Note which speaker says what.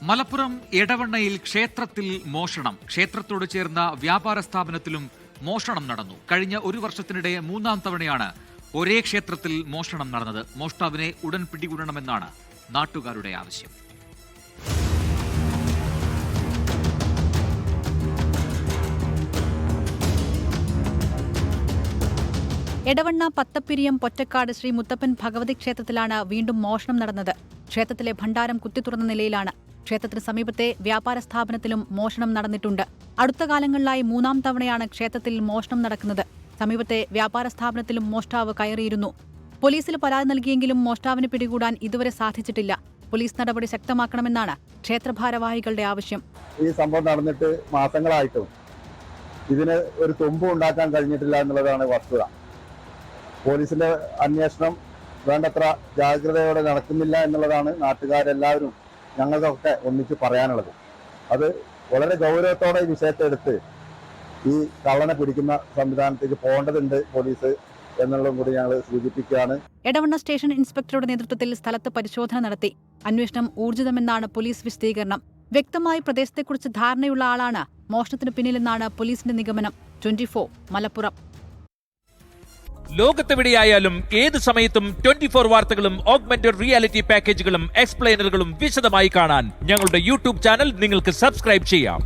Speaker 1: മലപ്പുറം എടവണ്ണയിൽ ക്ഷേത്രത്തിൽ മോഷണം. ക്ഷേത്രത്തോട് ചേർന്ന വ്യാപാര സ്ഥാപനത്തിലും മോഷണം നടന്നു. കഴിഞ്ഞ ഒരു വർഷത്തിനിടെ മൂന്നാം തവണയാണ് ഒരേ ക്ഷേത്രത്തിൽ മോഷണം നടന്നത്. മോഷ്ടാവിനെ ഉടൻ പിടികൂടണമെന്നാണ് നാട്ടുകാരുടെ ആവശ്യം.
Speaker 2: എടവണ്ണ പത്തപ്പിരിയം പൊറ്റക്കാട് ശ്രീ മുത്തപ്പൻ ഭഗവതി ക്ഷേത്രത്തിലാണ് വീണ്ടും മോഷണം നടന്നത്. ക്ഷേത്രത്തിലെ ഭണ്ഡാരം കുത്തിത്തുറന്ന നിലയിലാണ്. ക്ഷേത്രത്തിന് സമീപത്തെ വ്യാപാര സ്ഥാപനത്തിലും മോഷണം നടന്നിട്ടുണ്ട്. അടുത്ത കാലങ്ങളിലായി മൂന്നാം തവണയാണ് ക്ഷേത്രത്തിൽ മോഷണം നടക്കുന്നത്. സമീപത്തെ വ്യാപാര സ്ഥാപനത്തിലും മോഷ്ടാവ് കയറിയിരുന്നു. പോലീസിൽ പരാതി നൽകിയെങ്കിലും മോഷ്ടാവിനെ പിടികൂടാൻ ഇതുവരെ സാധിച്ചിട്ടില്ല. പോലീസ് നടപടി ശക്തമാക്കണമെന്നാണ് ക്ഷേത്ര ഭാരവാഹികളുടെ ആവശ്യം.
Speaker 3: ഈ സംഭവം നടന്നിട്ട് മാസങ്ങളായിട്ടും ഇതിന് ഒരു തുമ്പും ഉണ്ടാക്കാൻ കഴിഞ്ഞിട്ടില്ല എന്നുള്ളതാണ് വസ്തുത. പോലീസിന്റെ അന്വേഷണം വേണ്ടത്ര ജാഗ്രതയോടെ നടക്കുന്നില്ല എന്നുള്ളതാണ് നാട്ടുകാരെല്ലാവരും ഞങ്ങൾക്കൊക്കെ ഒന്നിച്ച് പറയാനുള്ളത്. അത് വളരെ ഗൗരവത്തോടെ ഈ വിഷയത്തെ എടുത്ത് ഈ കള്ളനെ പിടിക്കുന്ന സംവിധാനത്തേക്ക് പോകേണ്ടതുണ്ട് പോലീസ് എന്നുള്ളതും കൂടി ഞങ്ങൾ സൂചിപ്പിക്കുകയാണ്.
Speaker 2: എടവണ്ണ സ്റ്റേഷൻ ഇൻസ്പെക്ടറുടെ നേതൃത്വത്തിൽ സ്ഥലത്ത് പരിശോധന നടത്തി. അന്വേഷണം ഊർജിതമെന്നാണ് പോലീസ് വിശദീകരണം. വ്യക്തമായി പ്രദേശത്തെക്കുറിച്ച് ധാരണയുള്ള ആളാണ് മോഷണത്തിന് പിന്നിലെന്നാണ് പോലീസിന്റെ നിഗമനം. 24 മലപ്പുറം.
Speaker 4: ലോകത്തെവിടെയായാലും ഏത് സമയത്തും 24 വാർത്തകളും ഓഗ്മെന്റഡ് റിയാലിറ്റി പാക്കേജുകളും എക്സ്പ്ലെയിനറുകളും വിശദമായി കാണാൻ ഞങ്ങളുടെ യൂട്യൂബ് ചാനൽ നിങ്ങൾക്ക് സബ്സ്ക്രൈബ് ചെയ്യാം.